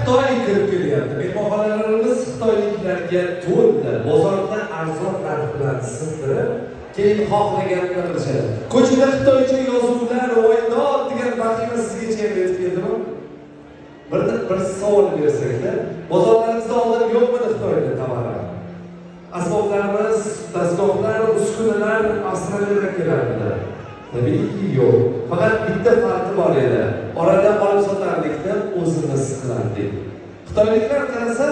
Xitoy kirib kelyapti. Mehmonxonalarimiz xitoyliklarga to'ldi. Bozordan arzon narx bilan sindirib, keyin xohlaganini qilishadi. Ko'chada xitoycha yozuvlar, "Voydod" degan vahima sizgacha yetib keldimi? Bir savol bersanglar, bozorlarimizda oldin yo'qmidi Xitoyda tovarlar? Asboblarimiz, dastgohlar, uskunalar Avstraliyadan kelardi. Tabiiyki yo'q. Faqat bitta farqi bor edi. Orada olib sotarlikda o'zimiz qilardik. Xitoyliklar qarasa,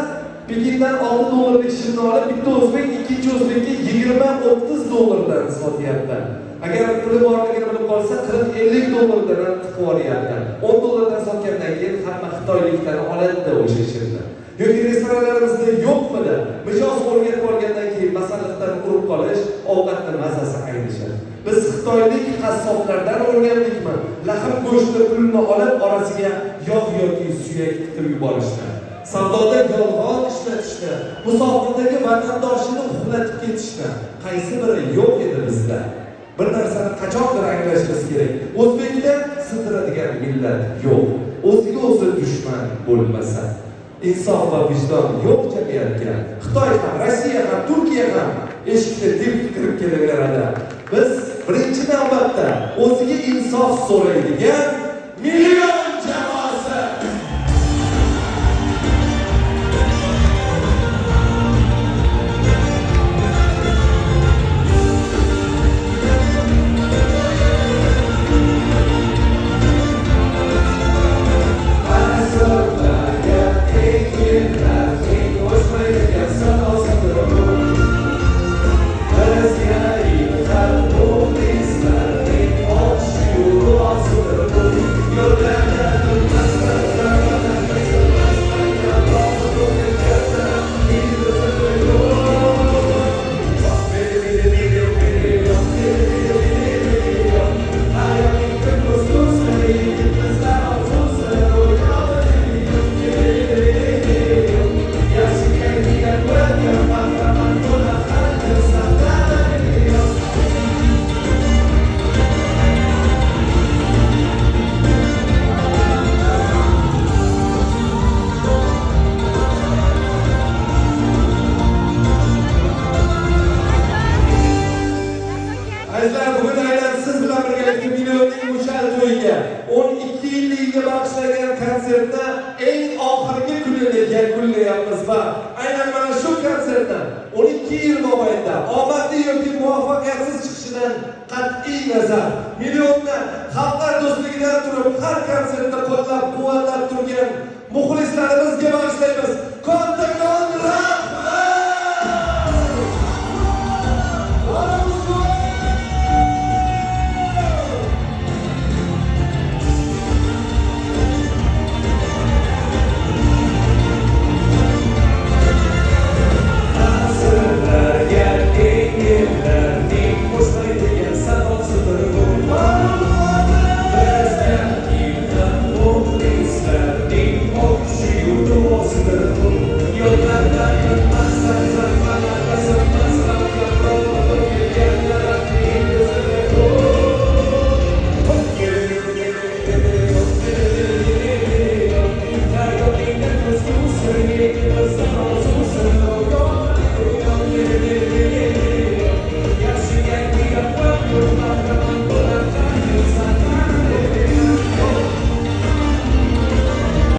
Pekindan $6 shimni olib, bitta o'zbek ikkinchi o'zbekka 20-30 dollardan sotyapti. Agar puli borligini bilib qolsa, 40-50 dollardan tiqib olyapti. 10 dollardan sotgandan keyin hamma xitoylikdan oladi o'sha shimni. Yoki restoranlarimizda yo'qmidi? Mijoz o'rganib olgandan keyin masalliqdan urib qolish, ovqatning mazasi aynishadi. Biz xitoylik qassoblardan o'rgandikmi? Lahm go'shti pulni olib, orasiga yog' yoki suyak tiqib yuborishdi. Savdoda yolg'on ishlatishdi. Musofirdagi vatandoshini uxlatib ketishdi. Qaysi biri yo'q edi bizda? Bir narsani qachondir anglashimiz kerak. O'zbekda sindiradigan millat yo'q. O'ziga o'zi dushman bo'lmasa, insof va vijdon yo'q jamiyatga. Xitoy ham, Rossiya ham, Turkiya ham eshikda deb kirib kelaveradi. Biz birinchi navbatda o'ziga insof so'raydigan million jamoasi. Bugun aynan siz bilan birgalikda millionning o'chal to'yiga 12 yilligiga bag'ishlangan konsertni eng oxirgi kunini yakunlayapmiz va aynan mana shu konsertni 12 yil mobaynida omadli yoki muvaffaqiyatsiz chiqishidan qat'iy nazar millionni xalqlar do'stligidan turib har konsertda qo'llab-quvvatlab turgan muxlislarimizga bag'ishlaymiz.